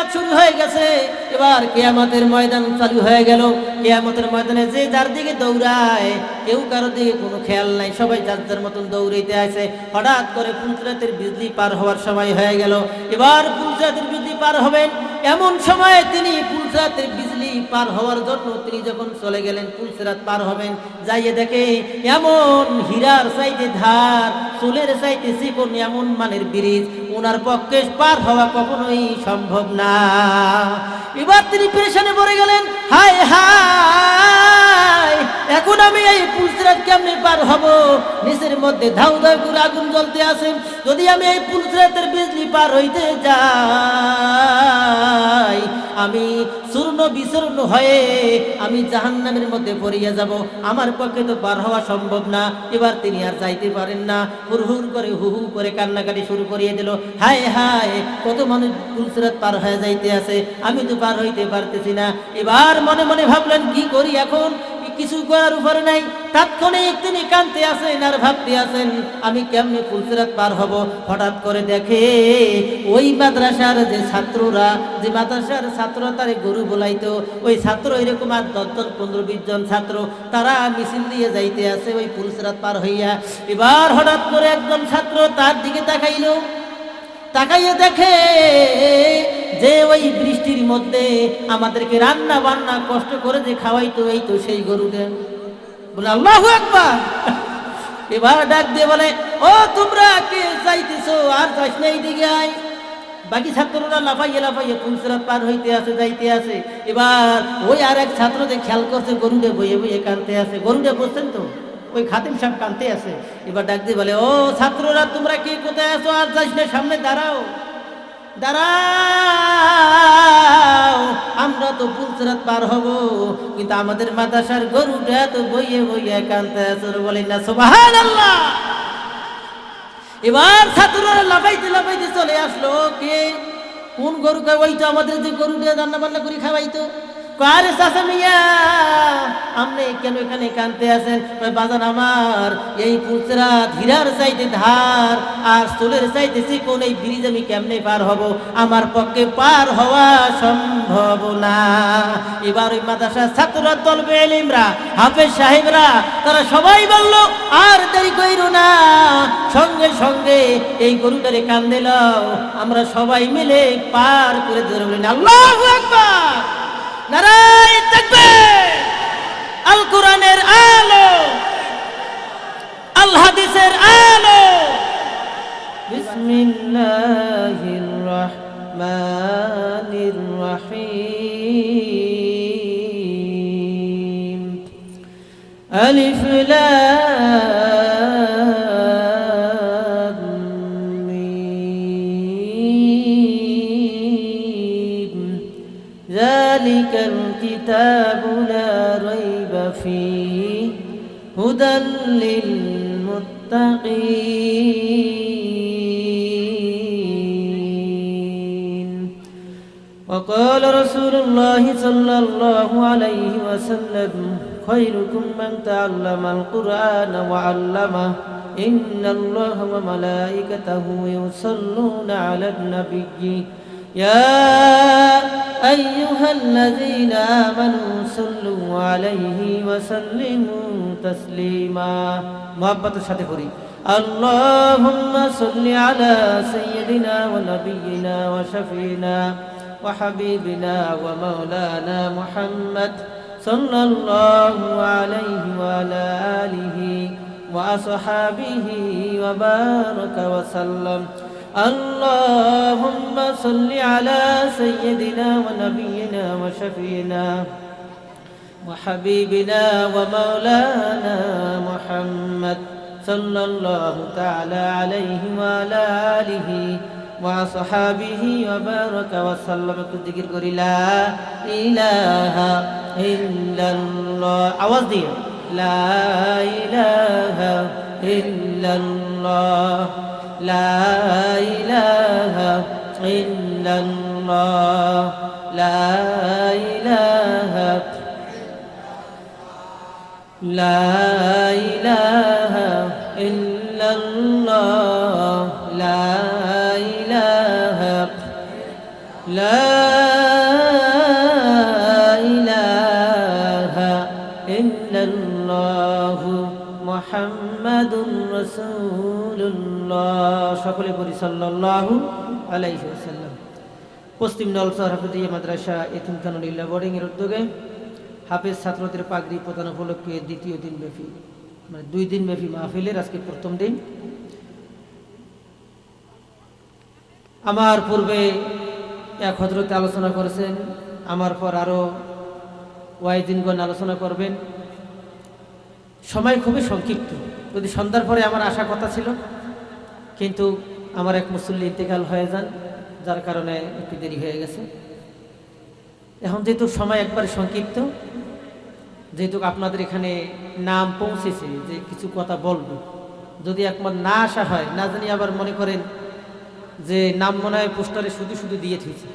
কিয়ামত শুরু হয়ে গেছে। এবার কিয়ামতের ময়দান চালু হয়ে গেল। কিয়ামতের ময়দানে যে যার দিকে দৌড়ায়, কেউ কারো দিকে কোনো খেয়াল নাই, সবাই যার যার মতন দৌড়াইতে আছে। হঠাৎ করে ফুলসিরাতের বিজলি পার হওয়ার সময় হয়ে গেল। এবার ফুলসিরাতের বিজলি পার হবেন, এমন সময় তিনি ফুলসিরাতের বিজলি পার হওয়ার জন্য তিনি যখন চলে গেলেন, ফুলসিরাত পার হবেন, যাইয়ে দেখে এমন হীরার চাইতে ধার, চুলের চাইতে চিকন এমন মানের ব্রিজ, ওনার পক্ষে পার হওয়া কখনোই সম্ভব না। এবার তিনি পেরেশানে পড়ে গেলেন, হায় হায়, এখন আমি এই ফুলসিরাত কেমনে পার হব? নিচের মধ্যে ধাউ ধাউ করে আগুন জ্বলতে আছে। যদি আমি এই ফুলসিরাতের বিজলি পার হইতে যাই, আমি চূর্ণ বিচূর্ণ হয়ে আমি জাহান্নামের মধ্যে পড়িয়া যাব। আমার পক্ষে তো পার হওয়া সম্ভব না। এবার তিনি আর যাইতে পারেন না, হুর হুর করে হু হু করে কান্নাকাটি শুরু করিয়ে দিল। হায় হায়, কত মানুষ ফুলসিরাত পার হয়ে যাইতে আছে, আমি তো পার হইতে পারতেছি না। এবার মনে মনে ভাবলেন, কি করি এখন? কিছু করার উপরে নাই। তাৎক্ষণিক তিনি কাঁদতে আছেন আর ভাবতে আছেন, আমি কেমনে ফুলসিরাত পার হব? হঠাৎ করে দেখে ওই মাদ্রাসার যে ছাত্ররা, যে মাদ্রাসার ছাত্ররা তারে গরু বলাইতো, ওই ছাত্র এরকম আর 10 জন 15-20 জন ছাত্র, তারা মিছিল দিয়ে যাইতে আছে ওই ফুলসিরাত পার হইয়া। এবার হঠাৎ করে একজন ছাত্র তার দিকে তাকাইল, তাকাইয়ে দেখে যে ওই বৃষ্টির মধ্যে আমাদেরকে রান্না বান্না কষ্ট করে যে খাওয়াইতো, এই তো সেই গরুটা। বলে আল্লাহু আকবার। এবার ডাক দিয়ে বলে, ও তোমরা কে যাইতেছো? আর যাইস না, এইদিকে আয়। বাকি ছাত্ররা লাফাইয়ে লাফাইয়ে ফুলসিরাত পার হইতে আছে, যাইতে আছে। এবার ওই আর এক ছাত্র যে খেয়াল করছে গরুটা বইয়ে বইয়ে কানতে আছে, গরুটা বলছেন তো ওই খাতিম সাহেব কানতে আছে। এবার ডাক দিয়ে বলে, ও ছাত্ররা তোমরা কি কোথায় আছো? আর যাইস না, সামনে দাঁড়াও, দাঁড়াও, আমরা তো ফুলসিরাত পার হব, কিন্তু আমাদের মাদ্রাসার গরুটা তো বইয়ে বইয়ে কানতে আছে। বলেন না সুবহানাল্লাহ। এবার ছাত্ররা লাফাইতে লাফাইতে চলে আসলো। কে? কোন গরু? ওই তো আমাদের যে গরুটা রান্না বান্না করে খাওয়াইতো। কারে চাচা মিয়া, আপনি কেন এখানে কানতে আছেন? বাজান আমার, এই ফুলসিরাত হীরার চাইতে ধার আর চুলের চাইতে চিকন, এই ব্রিজ আমি কেমনে পার হব? আমার পক্ষে পার হওয়া সম্ভব না। এবার ওই মাদ্রাসার ছাত্ররা, তলবে ইলমরা, হাফেজ সাহেবরা, তারা সবাই বলল, আর দেরি কইরো না, সঙ্গে সঙ্গে এই গরুটারে কান দিলাও, আমরা সবাই মিলে পার করে ধরে বলেন আল্লাহু আকবার, নারায়ে তাকবীর। আল কোরআনের আলো, আল হাদিসের আলো। বিসমিল্লাহির রহমানির রহিম। আলিফ লাম মিম। যালিকাল কিতাবু লা রাইবা ফীহি হুদাল লিল মুত্তাকিন। وقال رسول الله صلى الله عليه وسلم خيركم من تعلم القرآن وعلمه إن الله وملائكته يصلون على النبي يا أيها الذين آمنوا صلوا عليه وسلموا تسليما. محبت সাথে করি, اللهم صل على سيدنا ونبينا وشفينا وحبيبنا ومولانا محمد صلى الله عليه وعلى آله وأصحابه وبارك وسلم. اللهم صل على سيدنا ونبينا وشفينا وحبيبنا ومولانا محمد صلى الله تعالى عليه وعلى آله وصحابه وبارك وسلم. ذكر করি লা ইলাহা ইল্লাল্লাহ, আওয়াজ দিয়ে লা ইলাহা ইল্লাল্লাহ, লা ইলাহা ইল্লাল্লাহ, লা ইলাহা, লা ইলাহা ইল্লাল্লাহ, লা ইলাহা, লা ইল্লাল্লাহু মুহাম্মাদুর রাসূলুল্লাহ। সকলে বলি সাল্লাল্লাহু আলাইহি ওয়াসাল্লাম। পশ্চিম নলছর হাফেজিয়া মাদ্রাসা এতিমখানুলিল্লাহ বোর্ডিং এর উদ্যোগে হাফেজ ছাত্রদের পাগড়ি প্রদান উপলক্ষে দ্বিতীয় দিন ব্যাপী, মানে 2 দিন ব্যাপী মাহফিলের আজকে প্রথম দিন। আমার পূর্বে এক হযরত আলোচনা করেছেন, আমার পর আরো ওয়াইজিনগণ আলোচনা করবেন। সময় খুবই সংক্ষিপ্ত, যদি সন্ধ্যার পরে আমার আসার কথা ছিল, কিন্তু আমার এক মুসল্লি ইন্তেকাল হয়ে যান, যার কারণে একটু দেরি হয়ে গেছে। এখন যেহেতু সময় একবারে সংক্ষিপ্ত, যেহেতু আপনাদের এখানে নাম পৌঁছেছে যে কিছু কথা বলবো, যদি একবার না আসা হয়, না জানি আবার মনে করেন যে নাম মনে হয় পোস্টারে শুধু শুধু দিয়ে থুইছে,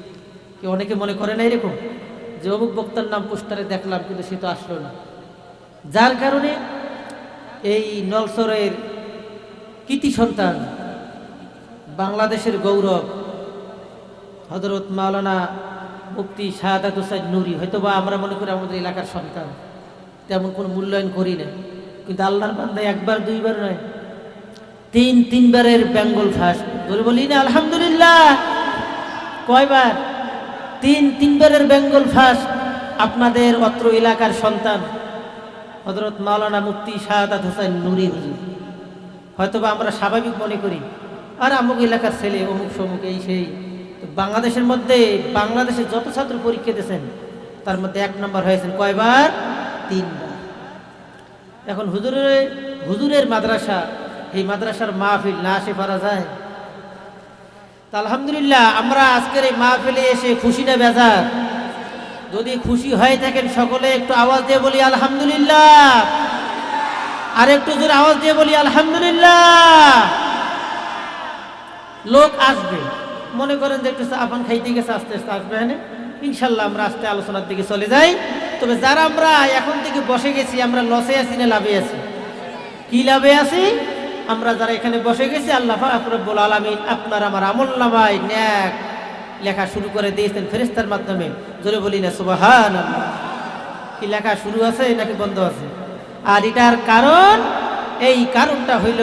কি অনেকে মনে করে না এরকম যে অমুক বক্তার নাম পোস্টারে দেখলাম কিন্তু সে তো আসলো না। যার কারণে এই নলছরের কৃতি সন্তান, বাংলাদেশের গৌরব হযরত মাওলানা মুফতি শাহাদাত হোসেন নুরি, হয়তোবা আমরা মনে করি আমাদের এলাকার সন্তান, তেমন কোনো মূল্যায়ন করি না, কিন্তু আল্লাহর বান্দা একবার দুইবার নয়, 3-3বারের বেঙ্গল ফার্স্ট। বলি না আলহামদুলিল্লাহ? কয়বার? 3-3বারের বেঙ্গল ফার্স্ট আপনাদের অত্র এলাকার সন্তান হযরত মাওলানা মুফতি শাহাদাত হোসেন নুরি হুজুর। হয়তোবা আমরা স্বাভাবিক মনে করি আর আমুক এলাকার ছেলে, অমুক সমুক, এই সেই। বাংলাদেশের মধ্যে, বাংলাদেশে যত ছাত্র পরীক্ষা দিয়েছেন তার মধ্যে 1 নম্বর হয়েছেন কয়বার? 3বার। এখন হুজুরের মাদ্রাসা, এই মাদ্রাসার মাহফিল না আসে পারা যায়? তা আলহামদুলিল্লাহ, আমরা আজকের এই মাহফিলে এসে খুশি না বেজার? যদি খুশি হয়ে থাকেন সকলে একটু আওয়াজ দিয়ে বলি আলহামদুলিল্লাহ। আর একটু জোরে আওয়াজ দিয়ে বলি আলহামদুলিল্লাহ। লোক আসবে, মনে করেন যে একটু আপান খাইতে গেছে, আস্তে আস্তে আসবে। হ্যাঁ, ইনশাল্লাহ আমরা আস্তে আলোচনার দিকে চলে যাই। তবে যারা আমরা এখন থেকে বসে গেছি, আমরা লসে আছি না লাভে আছি? কি লাভে আছি? আমরা যারা এখানে বসে গেছি, আল্লাহ পাক রব্বুল আলামিন আপনার আমার আমলনামায় নেক লেখা শুরু করে দিয়েছেন ফেরেশতার মাধ্যমে। জোরে বলি না সুবহানাল্লাহ। কি লেখা শুরু আছে নাকি বন্ধ আছে? আর এটার কারণ, এই কারণটা হইল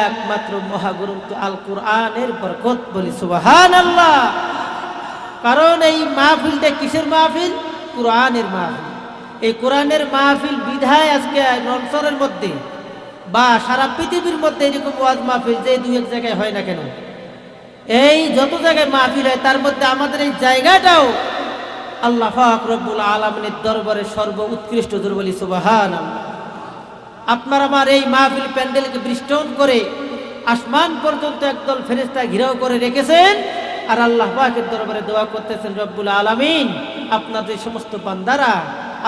একমাত্র মহাগ্রন্থ আল কোরআনের বরকত। বলি সুবহানাল্লাহ। কারণ এই মাহফিলটা কিসের মাহফিল? কোরআনের মাহফিল। এই কোরআনের মাহফিল বিধায় আজকে নলছরের মধ্যে বা সারা পৃথিবীর মধ্যে এরকম ওয়াজ মাহফিল যে 2-1 জায়গায় হয় না কেন, এই যত জায়গায় মাহফিল হয় তার মধ্যে আমাদের এই জায়গাটাও আল্লাহ পাক রব্বুল আলামিনের দরবারে সর্ব উৎকৃষ্ট। জোরে বলি সুবহানাল্লাহ। আপনার আমার এই মাহফিল প্যান্ডেলকে বেষ্টন করে আসমান পর্যন্ত একদল ফেরেশতা ঘিরাও করে রেখেছেন, আর আল্লাহ পাকের দরবারে দোয়া করতেছেন রব্বুল আলামিন আপনার যে সমস্ত বান্দারা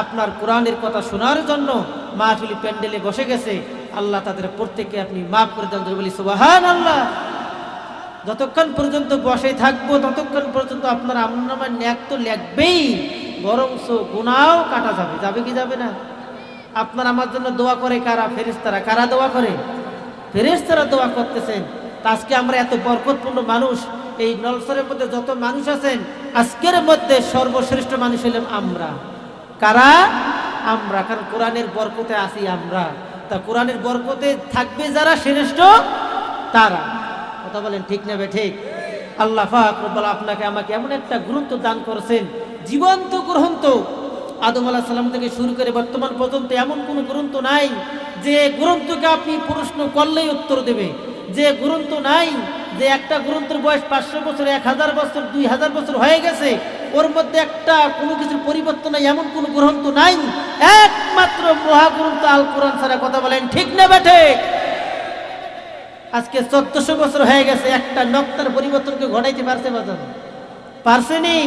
আপনার কোরআনের কথা শোনার জন্য মাহফিল প্যান্ডেলে বসে গেছে, আল্লাহ তাদের প্রত্যেককে আপনি মাফ করে দেন। জোরে বলি সুবহানাল্লাহ। যতক্ষণ পর্যন্ত বসে থাকবো ততক্ষণ পর্যন্ত আপনার আমলনামায় নেক তো লাগবেই, বরঞ্চ গুনাহও কাটা যাবে। যাবে কি যাবে না? আপনার আমার জন্য দোয়া করে কারা? ফেরেশতারা। কারা দোয়া করে? ফেরেশতারা দোয়া করতেছেন। আজকে আমরা এত বরকতপূর্ণ মানুষ, এই নলছরের মধ্যে যত মানুষ আছেন, আজকের মধ্যে সর্বশ্রেষ্ঠ মানুষ হলাম আমরা। কারা? আমরা। কারণ কোরআনের বরকতে আছি আমরা। তা কোরআনের বরকতে থাকবে যারা শ্রেষ্ঠ তারা। কথা বলেন ঠিক না বে ঠিক? আল্লাহ পাক রব্বুল আপনাকে আমাকে এমন একটা গ্রন্থ দান করেছেন, জীবন্ত গ্রন্থ। আদম আলাইহিস সালাম থেকে শুরু করে বর্তমান পর্যন্ত এমন কোনো গ্রন্থ নাই যে গ্রন্থকে আপনি প্রশ্ন করলেই উত্তর দেবে, যে গ্রন্থ নাই যে একটা গ্রন্থের বয়স 500 বছর, 1000 বছর, 2000 বছর হয়ে গেছে, ওর মধ্যে একটা কোনো কিছুর পরিবর্তন নাই, এমন কোনো গ্রন্থ নাই। একমাত্র মহাগ্রন্থ আল কোরআন ছাড়া। কথা বলেন ঠিক না বেঠে? আজকে 1400 বছর হয়ে গেছে, একটা নক্তার পরিবর্তনকে ঘটাইতে পারছে? পারছেনি?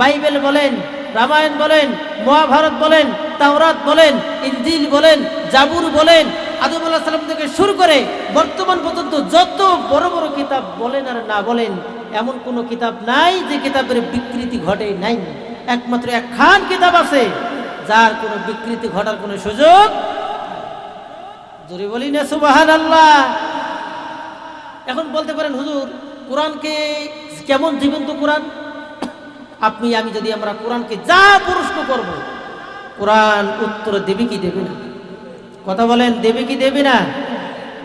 বাইবেল বলেন, রামায়ণ বলেন, মহাভারত বলেন, তাওরাত বলেন, ইনজিল বলেন, জাবুর বলেন, আদম আলাইহিস সালাম থেকে শুরু করে বর্তমান পর্যন্ত যত বড় বড় কিতাব বলেন আর না বলেন, এমন কোনো কিতাব নাই যে কিতাবের বিকৃতি ঘটে নাই। একমাত্র একখান কিতাব আছে যার কোনো বিকৃতি ঘটার কোনো সুযোগ। জোরে বলি না সুবহানাল্লাহ। এখন বলতে পারেন হুজুর কোরআনকে কেমন জীবন্ত কোরআন? আপনি আমি যদি আমরা কোরআনকে যা প্রশ্ন করব, কোরআন উত্তর দেবে কি দেবে না? কথা বলেন, দেবে কি দেবে না?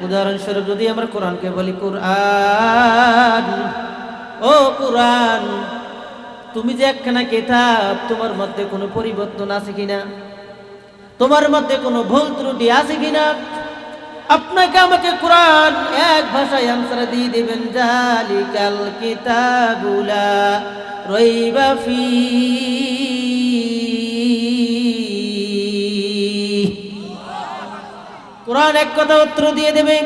উদাহরণস্বরূপ যদি আমরা কোরআনকে বলি, কোরআন, ও কোরআন, তুমি যে একখানা কিতাব, তোমার মধ্যে কোনো পরিবর্তন আছে কিনা? তোমার মধ্যে কোনো ভুল ত্রুটি আছে কিনা? আপনাকে আমাকে কোরআন এক ভাষায় আনসার দিয়ে দেবেন, জালিকাল কিতাবুলা রাইবা ফি। কোরআন এক কথা উত্তর দিয়ে দেবে।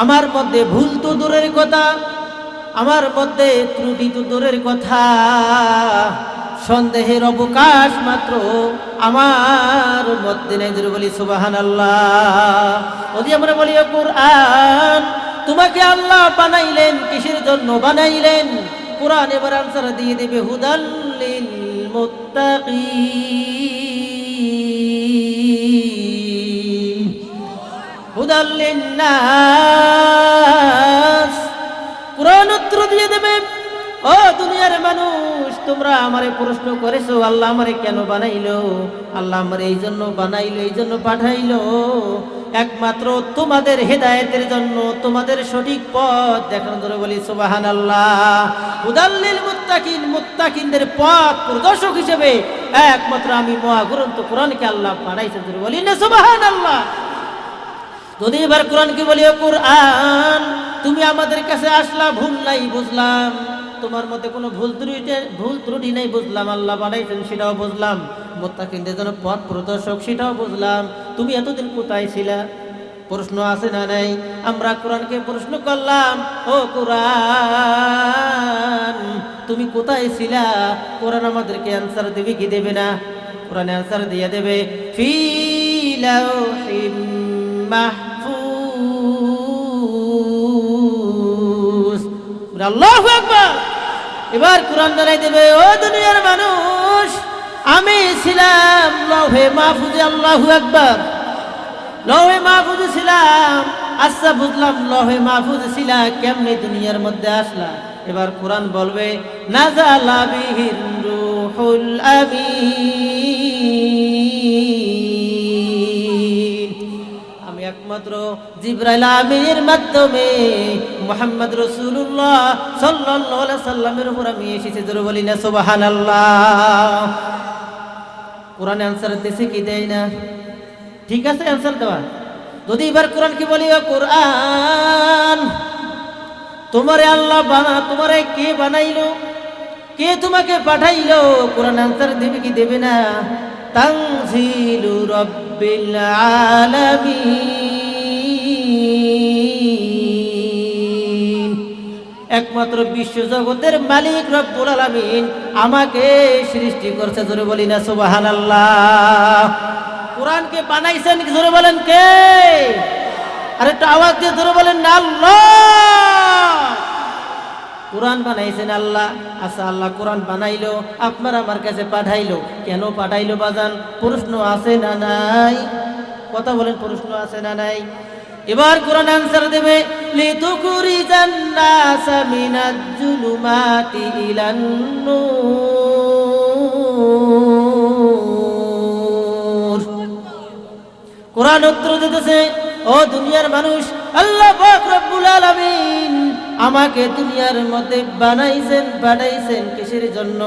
আমার মধ্যে ভুল তো দূরের কথা, আমার মধ্যে ত্রুটি তো দূরের কথা, সন্দেহের অবকাশ মাত্র আমার মধ্যে নেই। যদি বলি সুবহানাল্লাহ। যদি আমরা বলি কোরআন, তোমাকে আল্লাহ বানাইলেন কিসের জন্য বানাইলেন? কোরআন এবার আনসার দিয়ে দেবে, হুদাল লিল মুত্তাকিন, হুদাল লিন্নাস। কোরআন উত্তর দিয়ে দেবে, ও দুনিয়ার মানুষ, তোমরা আমারে প্রশ্ন করেছো আল্লাহ আমারে কেন বানাইলো? আল্লাহ আমারে এই জন্য বানাইলো, এই জন্য পাঠাইলো, একমাত্র তোমাদের হেদায়েতের জন্য, তোমাদের সঠিক পথ দেখানোর জন্য। বলি সুবহানাল্লাহ। হুদাল লিল মুত্তাকিন, মুত্তাকিনদের পথ প্রদর্শক হিসেবে একমাত্র আমি মহাগ্রন্থ কোরআনকে আল্লাহ বানাইছেন। বলি না সুবহানাল্লাহ। যদি এবার কোরআনকে বলি, কোরআন, তুমি আমাদের কাছে আসলা, ভুল নাই বুঝলাম, তোমার মধ্যে কোনো ভুল ত্রুটি নাই বুঝলাম, আল্লাহ বানাইছেন সেটাও বুঝলাম, মুত্তাকিনদের জন্য পথ প্রদর্শক সেটাও বুঝলাম। তুমি এতদিন কোথায় ছিলা? প্রশ্ন আছে না নাই? আমরা কোরআনকে প্রশ্ন করলাম, ও কোরআন, তুমি কোথায় ছিলা? কোরআন আমাদেরকে অ্যান্সার দেবে কি দেবে না? কোরআন অ্যান্সার দিয়ে দেবে, ফি লাউহিম মাহফুজ। আল্লাহু আকবার। এবার কোরআন জানাই দেবে, ও দুনিয়ার মানুষ, আমি ছিলাম লৌহে মাহফুজে। আল্লাহু আকবার। লৌহে মাহফুজে ছিলাম। আচ্ছা বুঝলাম, লৌহে মাহফুজে ছিলা, কেমনে দুনিয়ার মধ্যে আসলা? এবার কোরআন বলবে, নাযালা বিহির রূহুল আমিন, আমি একমাত্র জিবরাইল আমিনের মাধ্যমে মুহাম্মদ রাসূলুল্লাহ সাল্লাল্লাহু আলাইহি সাল্লামের উপর আমি এসেছি। জোরে বলি না সুবহানাল্লাহ। কোরআন অ্যানসার দিছে কি দেয় না? ঠিক আছে অ্যানসার দেওয়া। যদি এবার কোরআন কি বলি, কোরআন, তোমারে আল্লাহ তোমারে কে বানাইলো? কে তোমাকে পাঠাইলো? কোরআন অ্যানসার দেবে কি দেবে না? তানজিলু রাব্বিল আলামিন, একমাত্র বিশ্বজগতের মালিক রব্বুল আলামিন আমাকে সৃষ্টি করছে। জোরে বলি না সুবহানাল্লাহ। কোরআনকে বানাইছেন জোরে বলেন কে? আরে একটু আওয়াজ দিয়ে জোরে বলেন না আল্লাহ। কোরআন বানাইছেন আল্লাহ। আচ্ছা আল্লাহ কোরআন বানাইলো, আপনার আমার কাছে পাঠাইলো, কেন পাঠাইলো বাজান? প্রশ্ন আছে না নাই? কথা বলেন, প্রশ্ন আছে না নাই? এবার কোরআন আনসার দেবে, লিতুখরিজান নাসা মিনাজ জুলুমাতি ইলান নূর। কোরআন উত্তর দিতেছে, ও দুনিয়ার মানুষ, আল্লাহ পাক রব্বুল আলামিন আমাকে দুনিয়ার মধ্যে বানাইছেন, পাঠাইছেন কিসের জন্য?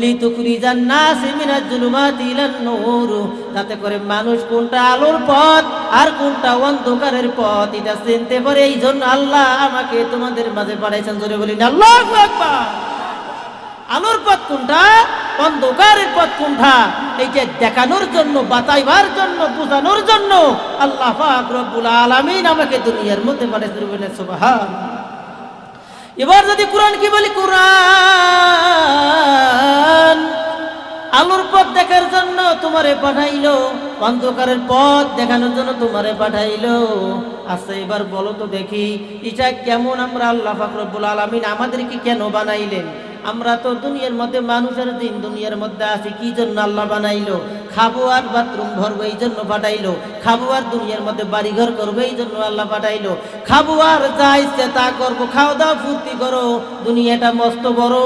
লিতুখরিজান নাস মিনাজ জুলুমাতি ইলান নূর, যাতে করে মানুষ কোনটা আলোর পথ আর কোনটা অন্ধকারের পথ এটা চিনতে পারে। এই জন্য আল্লাহ আমাকে তোমাদের মাঝে পাঠাইছেন। জোরে বলি না আল্লাহু আকবার। আলোর পথ কোনটা, অন্ধকারের পথ কোনটা, এই যে দেখানোর জন্য, বাতাইবার জন্য, বোঝানোর জন্য আল্লাহ পাক রব্বুল আলামিন আমাকে দুনিয়ার মধ্যে পাঠাইছেন। সুবহানাল্লাহ। এবার যদি কোরআন কি বলি, কোরআন আলোর পথ দেখার জন্য তোমারে পাঠাইলো, অন্ধকারের পথ দেখানোর জন্য তোমারে পাঠাইলো। আচ্ছা এবার বলো তো দেখি, এটা কেমন? আমরা আল্লাহ পাক রব্বুল আলামিন আমাদেরকে কেন বানাইলেন? আমরা তো দুনিয়ার মধ্যে মানুষের দিন দুনিয়ার মধ্যে আছি, কি জন্য আল্লাহ বানাইলো? খাবো আর বাথরুম ভরবো, এই জন্য পাঠাইলো। খাবো আর দুনিয়ার মধ্যে বাড়িঘর করবো, এই জন্য আল্লাহ পাঠাইলো। খাবো আর যা ইচ্ছে তা করবো, খাওয়া দাওয়া ফুর্তি করো, দুনিয়াটা মস্ত বড়,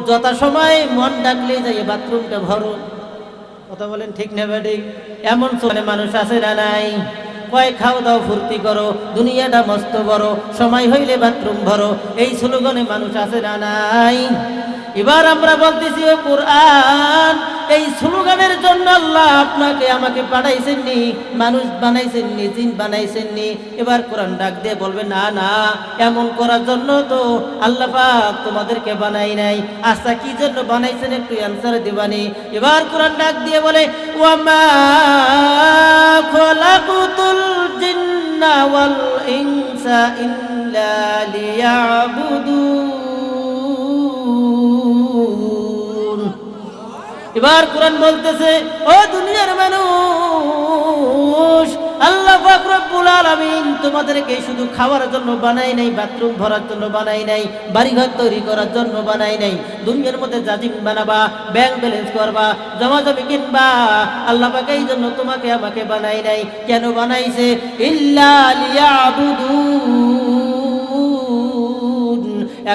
যথা সময় মন ডাকলে যাই বাথরুমটা ভরো। কথা বলেন ঠিক না ঠিক? এমন মানুষ আছে না নাই? কয় খাও দাও ফুর্তি করো, দুনিয়াটা মস্ত বড়, সময় হইলে বাথরুম ভরো, এই স্লোগানে মানুষ আছে না নাই? এবার আমরা বলতেছি ও কোরআন, এই স্লোগানের জন্য আল্লাহ আপনাকে আমাকে পাঠাইছেননি, মানুষ বানাইছেননি, জিন বানাইছেননি। এবার কোরআন ডাক দিয়ে বলবে না না, এমন করার জন্য তো আল্লাহ পাক তোমাদেরকে বানাই নাই। আচ্ছা কি জন্য বানাইছেন একটু অ্যানসার দিবানি। এবার কোরআন ডাক দিয়ে বলে ওয়ামা খলাকুতুল জিন্না ওয়াল ইনসা ইল্লা লিয়াবুদুন। এবার কোরআন বলতেছে ও দুনিয়ার মানুষ, আল্লাহ পাক রব্বুল আলামিন তোমাদেরকে শুধু খাওয়ার জন্য বানাই নাই, বাথরুম ভরার জন্য বানাই নাই, বাড়িঘর তৈরি করার জন্য বানাই নাই। দুনিয়ার মধ্যে জাজিম বানাবা, ব্যাংক ব্যালেন্স করবা, জমা জমি কিনবা, আল্লাহ পাক এই জন্য তোমাকে আমাকে বানাই নাই। কেন বানাইছে? ইল্লা লিয়াবুদুন,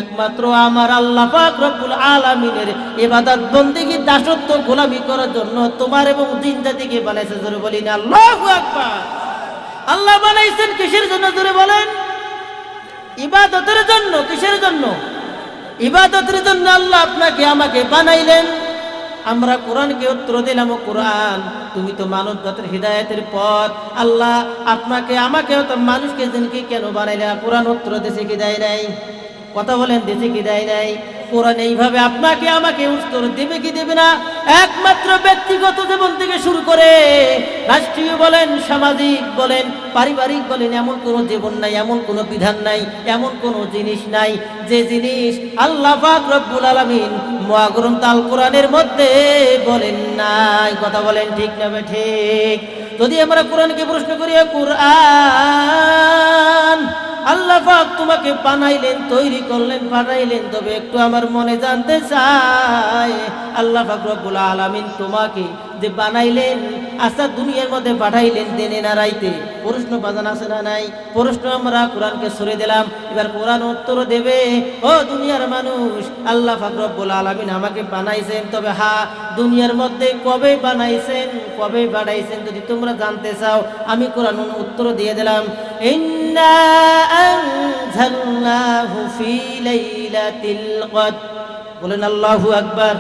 একমাত্র আমার আল্লাহ পাক রব্বুল আলামিনের ইবাদত বন্দেগী দাসত্ব গোলামি করার জন্য তোমার এবং জিন জাতিকে বানাইছে। জোরে বলি না আল্লাহু আকবার। আল্লাহ বানাইছেন কিসের জন্য? জোরে বলেন। ইবাদতের জন্য। কিসের জন্য? ইবাদতের জন্য আল্লাহ আপনাকে আমাকে বানাইলেন। আমরা কোরআনকে উত্তর দিলাম ও কোরআন, তুমি তো মানব জাতির হিদায়াতের পথ, আল্লাহ আপনাকে আমাকে তো মানুষকে জিনকে কেন বানাইলেন? কোরআন উত্তর দিয়েছে কি দেয় নাই? কথা বলেন, দিয়েছে কি দেয় নাই? কোরআন এইভাবে আপনাকে আমাকে উত্তর দেবে কি দেবে না? একমাত্র ব্যক্তিগত জীবন থেকে শুরু করে রাষ্ট্রীয় বলেন, সামাজিক বলেন, পারিবারিক বলেন, এমন কোনো জীবন নাই, এমন কোনো বিধান নাই, এমন কোনো জিনিস নাই যে জিনিস আল্লাহ পাক রব্বুল আলামিন মহাগ্রন্থ আল কোরআনের মধ্যে বলেন নাই। কথা বলেন ঠিক না ঠিক? যদি আমরা কোরআনকে প্রশ্ন করি, কোরআন আল্লাহ পাক তোমাকে বানাইলেন, তৈরি করলেন, পাঠাইলেন, তবে একটু আমার মনে জানতে চাই আল্লাহ পাক রব্বুল আলামিন তোমাকে যে বানাইলেন, আচ্ছা দুনিয়ার মধ্যে পাঠাইলেন দিনে না রাইতে? প্রশ্ন বাজান আছে না নাই? প্রশ্ন আমরা কোরআনকে ছুড়ে দিলাম। এবার কোরআন উত্তর দেবে ও দুনিয়ার মানুষ, আল্লাহ পাক রব্বুল আলামিন আমাকে বানাইছেন, তবে হ্যাঁ দুনিয়ার মধ্যে কবে বানাইছেন, কবে পাঠাইছেন যদি তোমরা জানতে চাও, আমি কোরআন উত্তর দিয়ে দিলাম। ইন্না আনজালনাহু ফি লাইলাতিল কদর। বলেন আল্লাহু আকবার।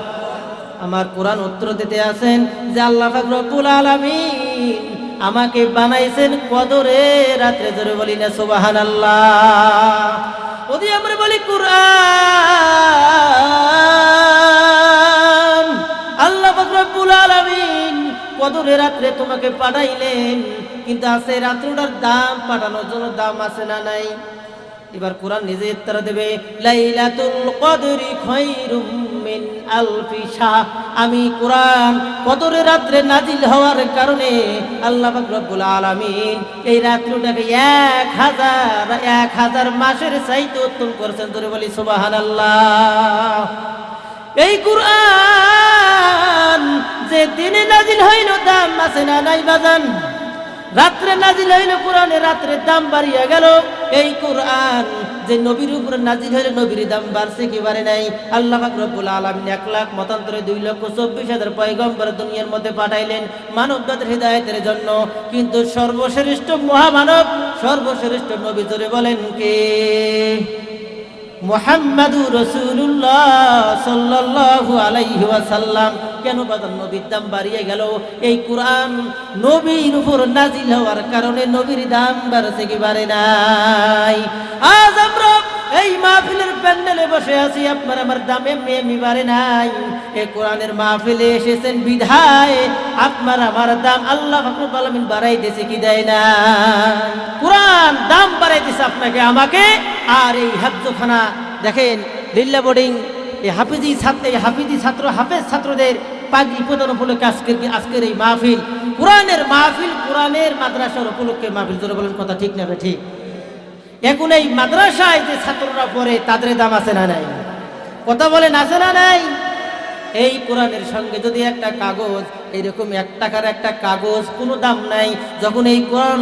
আমার কোরআন উত্তর দিতে আছেন যে আল্লাহ পাক রব্বুল আলামিন আমাকে বানাইছেন কদরে রাতে। জোরে বলি না সুবহানাল্লাহ। যদি আমরা বলি কোরআন আল্লাহ পাক রব্বুল আলামিন কদরে রাতে তোমাকে পাঠাইলেন, কিন্তু আছে রাত্রিটার দাম, পাঠানোর জন্য দাম আছে না নাই? এবার কোরআন নিজে উত্তর দেবে লাইলাতুল কদরি খায়রুম মিন আলফি শাহর। আমি কোরআন কদরের রাত্রে নাজিল হওয়ার কারণে আল্লাহ পাক রব্বুল আলামিন এই রাত্রিটাকে 1000 মাসের চাইতে উত্তম করেছেন। ধরে বলি সুবহানাল্লাহ। এই কোরআন যে দিনে নাজিল হইল, দাম আছে না নাই বাজান? রাত্রে নাজিল হইল কোরআনে, রাত্রের দাম বাড়িয়ে গেল। এই কোরআন যে নবীর উপরে নাজিল হইল, নবীর দাম বাড়ছে কি বাড়ে নাই? আল্লাহ পাক রব্বুল আলামিন 1 লাখ মতান্তরে 2,24,000 পয়গম্বর দুনিয়ার মধ্যে পাঠাইলেন মানব জাতির হিদায়াতের জন্য, কিন্তু সর্বশ্রেষ্ঠ মহামানব, সর্বশ্রেষ্ঠ নবী জোরে বলেন কে? মুহাম্মাদুর রাসূলুল্লাহ সাল্লাল্লাহু আলাইহি ওয়াসাল্লাম। কেন বাজার নবীর দাম বাড়িয়ে গেল? এই কোরআন নবীর উপর নাজিল হওয়ার কারণে নবীর দাম বাড়ছে কি বাড়ে নাই? আজ আমরা এই মাহফিলের প্যান্ডেলে বসে আছি, আপনার আমার দাম এমনি বাড়ে নাই। এই কোরআনের মাহফিলে এসেছেন বিধায় আপনার আমার দাম আল্লাহ রব্বুল আলামিন বাড়াই দিয়েছে কি দেয় না? কোরআন দাম বাড়াই দিয়েছে আপনাকে আমাকে। আর এই হাফজখানা দেখেন, লিল্লা বোর্ডিং, এই হাফিজি ছাত্র হাফেজ ছাত্রদের পাগড়ি প্রদান উপলক্ষে আজকের এই মাহফিল, কোরআনের মাহফিল, কোরআনের মাদ্রাসার উপলক্ষে মাহফিল। জোরে বলেন কথা ঠিক না ঠিক? এখন এই মাদ্রাসায় যে ছাত্ররা পড়ে তাদের দাম আছে না নাই? কথা বলেন আছে না নাই? এই কোরআনের সঙ্গে যদি একটা কাগজ, এইরকম 1 টাকার একটা কাগজ, কোনো দাম নাই, যখন এই কোরআন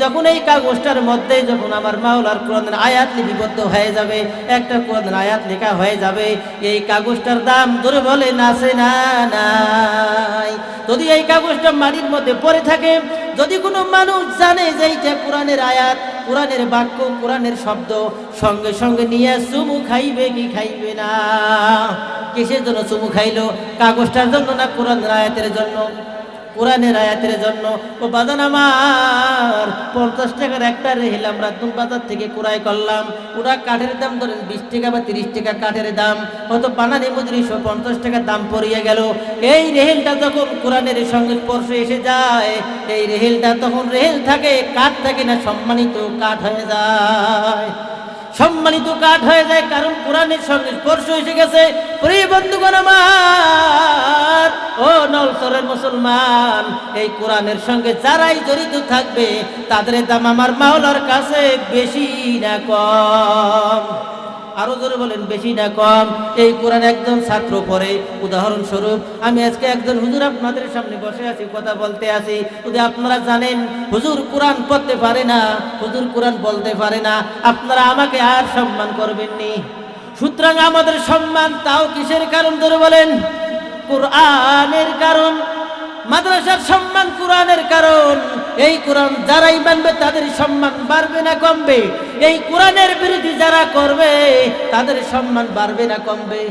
যখন এই কাগজটার মধ্যে যখন আমার মাওলার কোরআনের আয়াত লিপিবদ্ধ হয়ে যাবে, একটা কোরআনের আয়াত লেখা হয়ে যাবে, এই কাগজটার দাম ধরে বলেন আছে না নাই? যদি এই কাগজটা মাটির মধ্যে পড়ে থাকে, যদি কোনো মানুষ জানে যে এইটা কোরআনের আয়াত, কোরআনের বাক্য, কোরআনের শব্দ, সঙ্গে সঙ্গে নিয়ে চুমু খাইবে কি খাইবে না? কিসের জন্য চুমু খাইলো? কাগজটার জন্য না কোরআনের আয়াতের জন্য? কোরআনের আয়াতের জন্য। ও বাজান আমার, 50 টাকার একটা রেহেল আমরা বাজার থেকে ক্রয় করলাম, ওটা কাঠের দাম ধরেন 20 টাকা বা 30 টাকা কাঠের দাম, হয়তো বানানি মজুরি 50 টাকা দাম পড়িয়ে গেল। এই রেহেলটা যখন কোরআনের সঙ্গে স্পর্শে এসে যায়, এই রেহেলটা তখন রেহেল থাকে, কাঠ থাকে না, সম্মানিত কাঠ হয়ে যায়, সম্মানিত কাঠ হয়ে যায়, কারণ কোরআনের সঙ্গে স্পর্শ এসে গেছে। প্রিয় বন্ধুগণ আমার, ও নলসরের মুসলমান, এই কোরআনের সঙ্গে যারাই জড়িত থাকবে তাদের দাম আমার মাওলার কাছে বেশি না কম? আরো জোরে বলেন, বেশি না কম? এই কোরআন একজন ছাত্র পড়ে, উদাহরণস্বরূপ আমি আজকে একজন হুজুর আপনাদের সামনে বসে আছি, কথা বলতে আছি, যদি আপনারা জানেন হুজুর কোরআন পড়তে পারে না, হুজুর কোরআন বলতে পারে না, আপনারা আমাকে আর সম্মান করবেন নি। সুতরাং আমাদের সম্মান তাও কিসের কারণ ধরে বলেন? কোরআনের কারণ। মাদ্রাসার সম্মান কোরআনের কারণ। এই কোরআন যারাই মানবে তাদের সম্মান বাড়বে না কমবে? এই কোরআনের বিরোধী যারা করবে তাদের সম্মান বাড়বে না কমবে?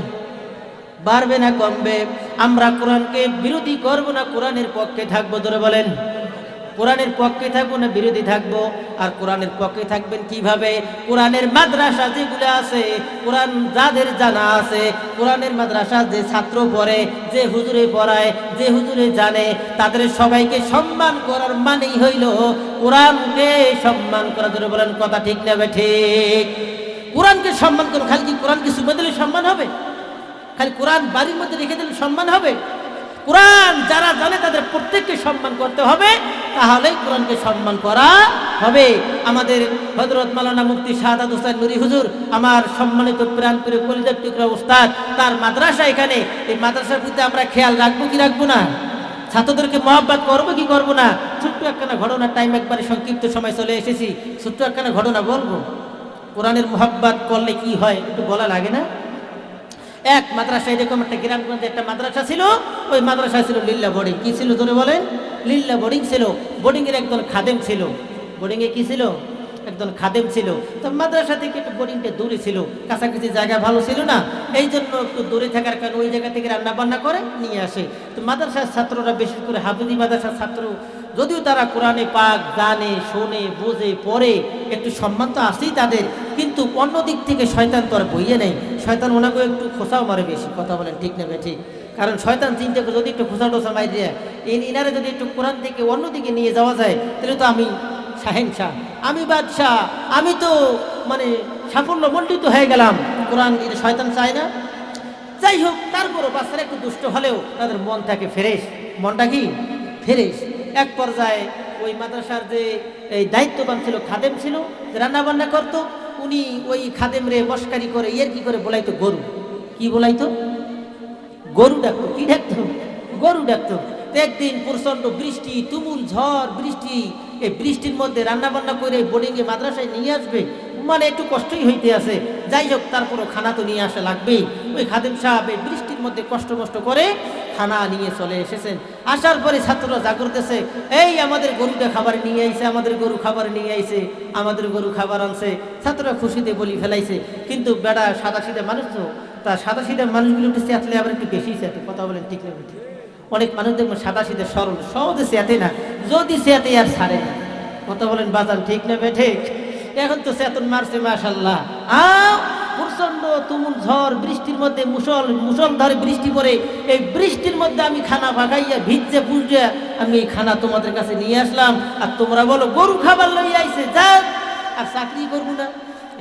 বাড়বে না কমবে? আমরা কোরআনকে বিরোধী করব না কোরআনের পক্ষে থাকবো? ধরে বলেন, কোরআনের পক্ষে থাকবো না বিরোধী থাকবো? আর কোরআনের পক্ষে থাকবেন কিভাবে? কোরআনের মাদ্রাসা যেগুলো আছে, কোরআন যাদের জানা আছে, কোরআনের মাদ্রাসা যে ছাত্র পড়ে, যে হুজুরে পড়ায়, যে হুজুরে জানে, তাদের সবাইকে সম্মান করার মানেই হইল কোরআনকে সম্মান করা। ধরে বলেন, কথা ঠিক না ঠিক? কোরআনকে সম্মান করুন। খালি কি কোরআনকে সুবে দিলে সম্মান হবে? খালি কোরআন বাড়ির মধ্যে রেখে দিলে সম্মান হবে? কোরআন যারা জানে তাদের প্রত্যেককে সম্মান করতে হবে, তাহলেই কোরআনকে সম্মান করা হবে। আমাদের হযরত মাওলানা মুফতি শাহাদাত হোসেন নুরি হুজুর, আমার সম্মানিত প্রাণপ্রিয় কলিজার টুকরা উস্তাদ, তার মাদ্রাসা এখানে, এই মাদ্রাসার প্রতি আমরা খেয়াল রাখবো কি রাখবো না? ছাত্রদেরকে মহব্বত করবো কি করবো না? ছোট্ট একখানা ঘটনা, টাইম একবারে সংক্ষিপ্ত সময় চলে এসেছি, ছোট্ট একখানা ঘটনা বলবো। কোরআনের মহব্বত করলে কি হয় একটু বলা লাগে না? এক মাদ্রাসা, এরকম একটা গ্রামগঞ্জে একটা মাদ্রাসা ছিল, ওই মাদ্রাসা ছিল লিল্লা বোর্ডিং। কি ছিল ধরে বলেন? লিল্লা বোর্ডিং ছিল। বোর্ডিং এর একজন খাদেম ছিল। বোর্ডিং এ কি ছিল? একজন খাদেম ছিল। তো মাদ্রাসা থেকে একটু বোর্ডিংটা দূরে ছিল, কাছাকাছি জায়গা ভালো ছিল না, এই জন্য একটু দূরে থাকার কারণে ওই জায়গা থেকে রান্না বান্না করে নিয়ে আসে। তো মাদ্রাসার ছাত্ররা, বিশেষ করে হাফিজি মাদ্রাসার ছাত্র, যদিও তারা কোরআনে পাক জানে, শোনে, বোঝে, পড়ে, একটু সম্মান তো আছেই তাদের, কিন্তু অন্য দিক থেকে শয়তান তো আর বইয়ে নেই। শয়তান ওনাকে একটু খোঁচাও মারে বেশি। কথা বলেন ঠিক না ঠিক? কারণ শয়তান চিন্তা করে যদি একটু খোঁচা টোসা মারি দেয়, ইনারে যদি একটু কোরআন থেকে অন্যদিকে নিয়ে যাওয়া যায়, তাহলে তো আমি শাহেনশাহ, আমি বাদশাহ, আমি তো মানে সাফল্য মণ্ডিত হয়ে গেলাম। কোরআন এটা শয়তান চায় না। যাই হোক, তারপরও বাচ্চারা একটু দুষ্ট হলেও তাদের মন থাকে ফ্রেশ। মনটা কি ফ্রেশ? এক পর্যায়ে ওই মাদ্রাসার যে এই দায়িত্ববান ছিল, খাদেম ছিল, রান্না বান্না করতো, উনি ওই খাদেম রে মস্কারি করে, কি করে বলাইতো গরু। কি বলাইতো? গরু ডাকতো। কি ডাকতো? গরু ডাকতো। একদিন প্রচন্ড বৃষ্টি, তুমুল ঝড় বৃষ্টি, এই বৃষ্টির মধ্যে রান্না বান্না করে বোর্ডিংয়ে মাদ্রাসায় নিয়ে আসবে, মানে একটু কষ্টই হইতে আছে। যাই হোক, তারপরও খানা তো নিয়ে আসা লাগবেই। ওই খাদেম সাহেব এই বৃষ্টির মধ্যে কষ্ট করে খানা নিয়ে চলে এসেছেন। আসার পরে ছাত্ররা জাগরতেছে, এই আমাদের গরুটা খাবার নিয়ে আইছে, আমাদের গরু খাবার নিয়ে আইছে, আমাদের গরু খাবার আনছে। ছাত্ররা খুশিতে বলি ফেলাইছে। কিন্তু বেড়া সাদা সিধা মানুষ তো, তা সাদা সিধা মানুষগুলো একটু চেতলে আবার একটু বেশি চেতে। কথা বলেন ঠিক না ঠিক? অনেক মানুষ দেখবেন সাদা সিধা সরল, সহজে চেতে না, যদি চেতে আর ছাড়ে না। কথা বলেন বাজান ঠিক না ঠিক? এখন তো চেতন মারছে মাশাআল্লাহ। প্রচন্ড তুমুল ঝড় বৃষ্টির মধ্যে মুষলধারে বৃষ্টি পড়ে, এই বৃষ্টির মধ্যে আমি খানা ভাগাইয়া ভিজে পুজে আমি এই খানা তোমাদের কাছে নিয়ে আসলাম, আর তোমরা বলো গরু খাবার লইয়া আইছে, যাক আর চাকরি করবো না।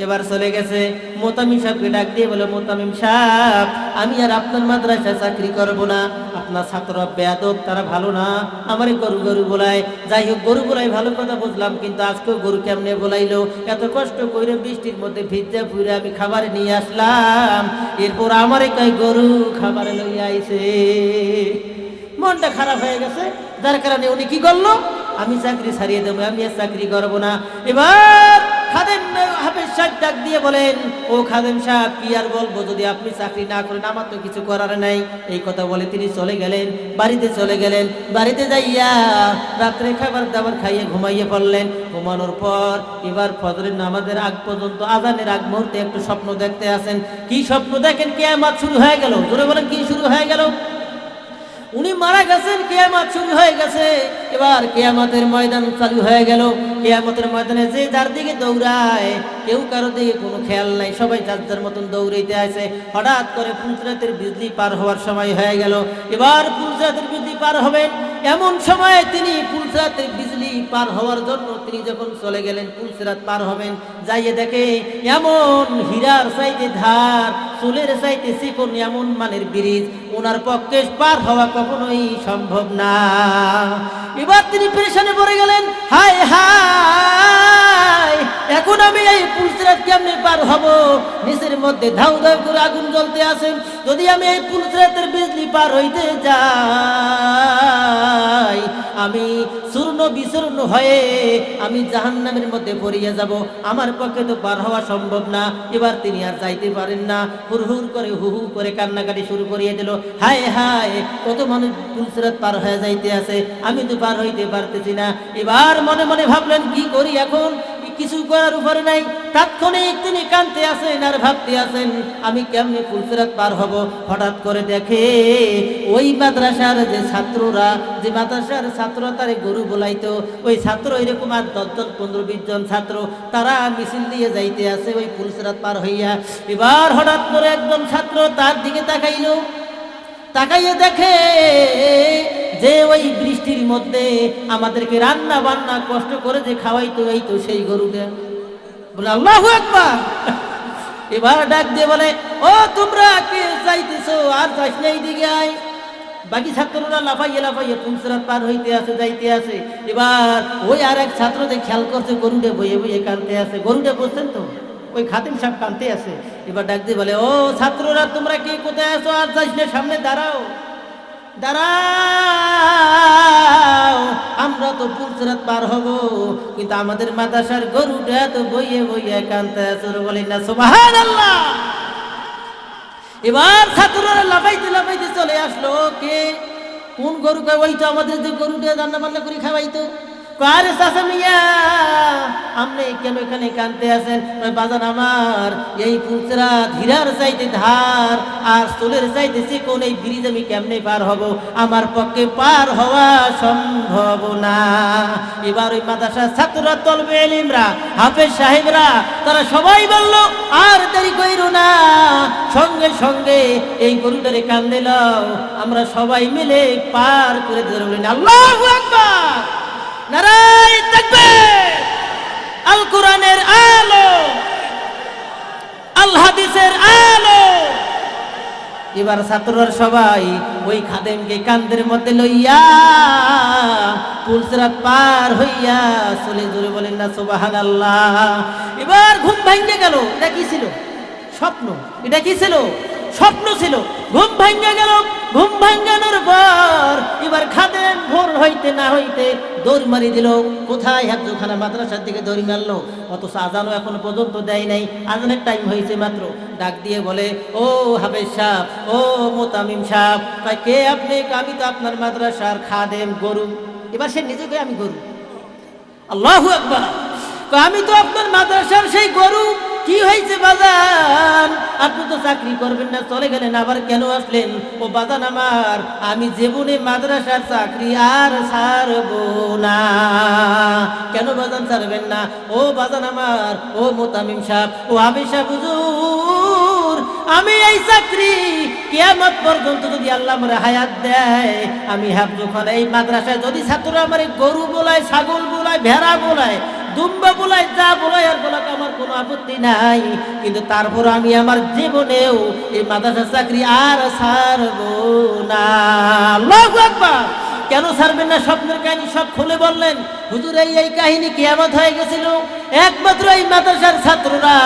এবার চলে গেছে। মোতামিম সাহেবকে ডাক দিয়ে বলে, মোতামিম সাহেব, আমি আর আপনার মাদ্রাসায় চাকরি করব না, আপনার ছাত্র বেয়াদব, তারা ভালো না, আমার গরু গরু বলায়। যাই হোক, গরু বলাই ভালো কথা বুঝলাম, কিন্তু আজকেও গরু কেমনে বলাইলো? এত কষ্ট করে বৃষ্টির মধ্যে ভিজা ফুরে আমি খাবার নিয়ে আসলাম, এরপর আমারে কয় গরু খাবারে লইয়া আইছে। মনটা খারাপ হয়ে গেছে, যার কারণে উনি কি করলো? আমি চাকরি ছাড়িয়ে দেবো, আমি আর চাকরি করবো না। এবার খাদেম হাফেজ সাহেব ডাক দিয়ে বলেন, ও খাদেম সাহেব, কি আর বলবো, যদি আপনি চাকরি না করেন আমার তো কিছু করার নাই। এই কথা বলে তিনি চলে গেলেন, বাড়িতে চলে গেলেন। বাড়িতে যাইয়া রাত্রে খাবার দাবার খাইয়ে ঘুমাইয়ে পড়লেন। ঘুমানোর পর এবার ফজরের নামাজের আগ পর্যন্ত, আজানের আগ মুহূর্তে একটু স্বপ্ন দেখতে আসেন। কি স্বপ্ন দেখেন? কিয়ামত শুরু হয়ে গেল। জোরে বলেন, কি শুরু হয়ে গেল? উনি মারা গেছেন, কিয়ামত শুরু হয়ে গেছে। এবার কিয়ামতের ময়দান চালু হয়ে গেল। কিয়ামতের ময়দানে যে যার দিকে দৌড়ায়, কেউ কারো দিকে কোনো খেয়াল নাই, সবাই যার যার মতন দৌড়াইতে আছে। হঠাৎ করে ফুলসিরাতের বিজলি পার হওয়ার সময় হয়ে গেল। এবার ফুলসিরাতের বিজলি পার হবেন, এমন সময় তিনি ফুলসিরাতের বিজলি পার হওয়ার জন্য তিনি যখন চলে গেলেন, ফুলসিরাত পার হবেন, যাইয়ে দেখে এমন হীরার চাইতে ধার, চুলের চাইতে চিকন, এমন মানের ব্রিজ, ওনার পক্ষে পার হওয়া কখনোই সম্ভব না। এবার তিনি পেরেশানে পড়ে গেলেন, হায় হায়, এখন আমি এই ফুলসিরাত কেমনে পার হব? নিচের মধ্যে ধাউ ধাউ করে আগুন জ্বলতে আছে, যদি আমি এই ফুলসিরাতের বিজলি পার হইতে যাই, আমি চূর্ণ বিচূর্ণ হয়ে আমি জাহান্নামের মধ্যে পড়িয়া যাব, আমার পক্ষে তো পার হওয়া সম্ভব না। এবার তিনি আর যাইতে পারেন না, হুড় করে হু হু করে কান্নাকাটি শুরু করিয়ে দিল। হায় হায়, কত মানুষ ফুলসিরাত পার হয়ে যাইতে আছে, আমি তো পার হইতে পারতেছি না। এবার মনে মনে ভাবলেন, কি করি এখন? কিছু করার উপরে নাই। তাৎক্ষণিক তিনি কাঁদতে আছেন আর ভাবতে আছেন, আমি কেমনে ফুলসিরাত পার হব। হঠাৎ করে দেখে ওই মাদ্রাসার যে ছাত্ররা, যে মাদ্রাসার ছাত্ররা তারে গরু বলাইতো, ওই ছাত্র এরকম আর 10 জন 15-20 জন ছাত্র, তারা মিছিল দিয়ে যাইতে আছে ওই ফুলসিরাত পার হইয়া। এবার হঠাৎ করে একজন ছাত্র তার দিকে তাকাইলো, তাকাইয়ে দেখে যে ওই বৃষ্টির মধ্যে আমাদেরকে রান্না বান্না কষ্ট করে যে খাওয়াইতো, এই তো সেই গরুটা। বলে আল্লাহু আকবার। এবার ডাক দিয়ে বলে, ও তোমরা কে যাইতেছো? আর যাইস না, এইদিকে আয়। বাকি ছাত্ররা লাফাইয়ে লাফাইয়ে ফুলসিরাত পার হইতে আছে, যাইতে আছে। এবার ওই আর এক ছাত্র যে খেয়াল করছে, গরুটা বইয়ে বইয়ে কানতে আছে। গরুটা বলছেন তো, ওই খাতিম সাহেব কানতে আছে। এবার ডাক দিয়ে বলে, ও ছাত্ররা, তোমরা কে কোথায় আছো? আর যাইস না, সামনে দাঁড়াও, দাঁড়াও, আমরা তো ফুলসিরাত পার হব, কিন্তু আমাদের মাদ্রাসার গরুটা তো বইয়ে বইয়ে কানতে আছে। বলেন না সুবহানাল্লাহ। এবার ছাত্ররা লাফাইতে লাফাইতে চলে আসলো। কে? কোন গরু? ওই তো আমাদের যে গরুটা রান্না বান্না করে খাওয়াইতো। আরে চাচা মিয়া, আপনি কেন এখানে কানতে আছেন? বাজান আমার, এই ফুলসিরাত হীরার চাইতে ধার আর চুলের চাইতে চিকন, এই ব্রিজ আমি কেমনে পার হব? আমার পক্ষে পার হওয়া সম্ভব না। এবার ওই মাদ্রাসার ছাত্ররা, তলবে ইলমরা, হাফেজ সাহেবরা, তারা সবাই বলল, আর দেরি কইরো না, সঙ্গে সঙ্গে এই গরুটারে কান দিলাম, আমরা সবাই মিলে পার করে দিতে বলেন আল্লাহু আকবার, নারায়ে তাকবীর। আল কোরআনের আলো, আল হাদিসের আলো। এবার ছাত্ররা সবাই ওই খাদেমকে কান্দের মধ্যে লইয়া ফুলসিরাত পার হইয়া চলে। জোরে বলেন না সুবহানাল্লাহ। এবার ঘুম ভেঙে গেল। এটা কি ছিল? স্বপ্ন। এটা কি ছিল? স্বপ্ন ছিল। ঘুম ভেঙে গেল। ঘুম ভাঙানোর পর এবার খাদেম ভোর হইতে না হইতে দৌড় মারি দিল। কোথায়? হাফজোখানা মাদ্রাসার দিকে দৌড় মারলো। অথচ আজানও এখনো পর্যন্ত দেয় নাই, আজানের টাইম হয়েছে মাত্র। ডাক দিয়ে বলে, ও হাফেজ সাহেব, ও মোতামিম সাহেব, কে আপনি? আমি তো আপনার মাদ্রাসার খাদেম, গরু। এবার সে নিজেকে আমি গরু। আল্লাহু আকবার। আমি তো আপনার মাদ্রাসার সেই গরু। কি হয়েছে বাজান? আপনি তো চাকরি করবেন না, চলে গেলেন, আবার কেন আসলেন? ও বাজান আমার, আমি জীবনে মাদ্রাসার চাকরি আর ছাড়বো না। কেন বাজান ছাড়বেন না? ও বাজান আমার, ও মোতামিম সাহেব, ও হাফেজ সাহেব হুজুর, আমি এই চাকরি কিয়ামত পর্যন্ত যদি আল্লাহ আমার হায়াত দেয়, আমি হাফজোখানা এই মাদ্রাসায় যদি ছাত্ররা আমার গরু বলায়, ছাগল বলায়, ভেড়া বলায়, দুম্বা বলাই, যা বলাই আর বলাকে আমার কোনো আপত্তি নাই, কিন্তু তারপর আমি আমার জীবনেও এই মাদ্রাসা চাকরি আর ছাড়বো না। আল্লাহু আকবার। কেন ছাড়বেন না? স্বপ্নের কাহিনী সব খুলে বললেন। হুজুর এই কাহিনী কিয়ামত হয়ে গেছিল, একমাত্র এই মাদ্রাসার ছাত্ররা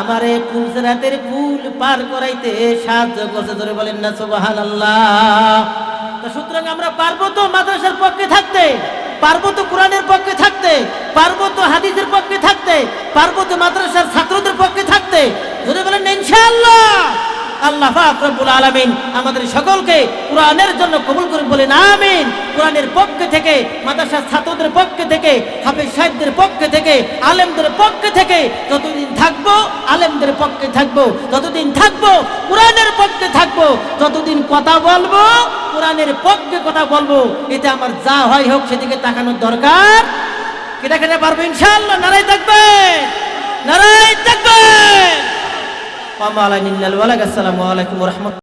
আমার এই ফুলসেরাতের পুল পার করাইতে সাহায্য করছে। ধরে বলেন না সুবহানাল্লাহ। তো সুতরাং আমরা পারবো তো মাদ্রাসার পক্ষে থাকতে, পারবো তো কোরআনের পক্ষে থাকতে, পারবো তো হাদিসের পক্ষে থাকতে, পারবো তো মাদ্রাসার ছাত্রদের পক্ষে থাকতে। ধরে বলেন ইনশাআল্লাহ। আল্লাহ পাক রব্বুল আলামিন আমাদের সকলকে কোরআনের জন্য কবুল করে বলেন আমিন। কোরআনের পক্ষ থেকে, মাদ্রাসার ছাত্রদের পক্ষ থেকে, হাফেজ সাহেবদের পক্ষ থেকে, আলেমদের পক্ষ থেকে যতদিন থাকবো আলেমদের পক্ষে থাকবো, যতদিন থাকবো কোরআনের পক্ষে থাকবো, যতদিন কথা বলবো কোরআনের পক্ষে কথা বলবো। এতে আমার যা হয় হোক সেদিকে তাকানোর দরকার। কেটা কেটে পারবো ইনশাআল্লাহ। নারাই থাকবে, নারাই থাকবে। আসসালামু আলাইকুম ওয়া রাহমাতুল্লাহ।